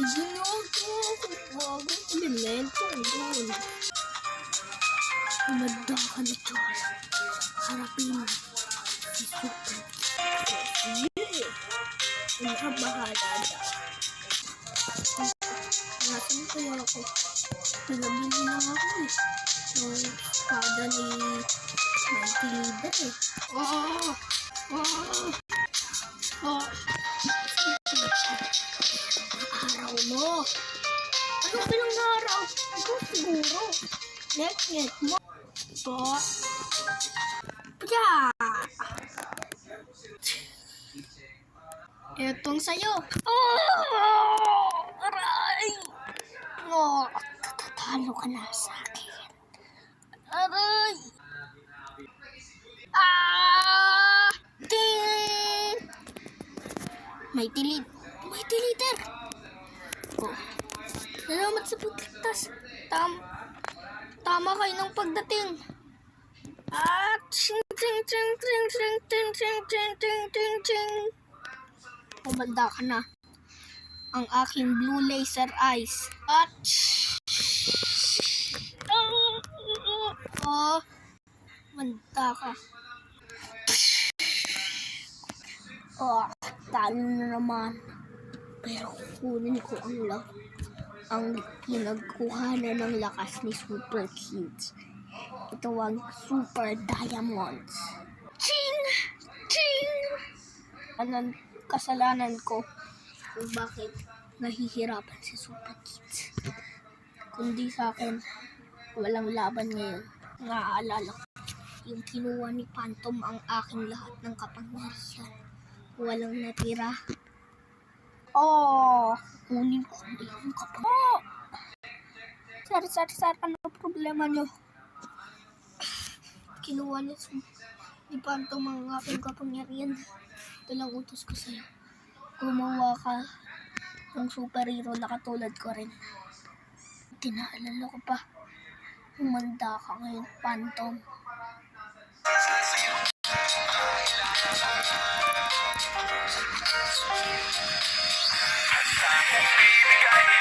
Ginagawa ko bagong elemento doon. Umanda ka na dyan. Harapin si Super. Sige. Ang bahala na. Nasaan kaya ako? Pinabili na ako eh. Yung espada ni Mighty Leader eh. Araw mo. Ano pinang-araw? Ikaw siguro. Net mo. Pya! Etong sa'yo. Aray! Tatalo ka na sa akin. Aray! Ting! Mighty Leader! Oh. Salamat sa pagligtas. Tama kayo ng pagdating. At ching. Umanda ka na. Ang aking blue laser eyes. At umanda ka. Talo na naman. Pero kunin ko ang pinagkuhanan ng lakas ni Super Kids. Ito ang Super Diamonds. Ching! Anong kasalanan ko kung bakit nahihirapan si Super Kids? Kundi sa akin, walang laban ngayon. Naaalala ko, yung kinuha ni Phantom ang aking lahat ng kapangyarihan. Walang natira. Kunin ko na yung kapangyarihan. Sir, ano problema nyo? Kinuha ni Phantom ang aking kapangyarihan. Ito lang utos ko sa'yo. Gumawa ka ng superhero na katulad ko rin. Tinaalala ko pa. Umanda ka ngayon, Phantom. Handa akong bibigay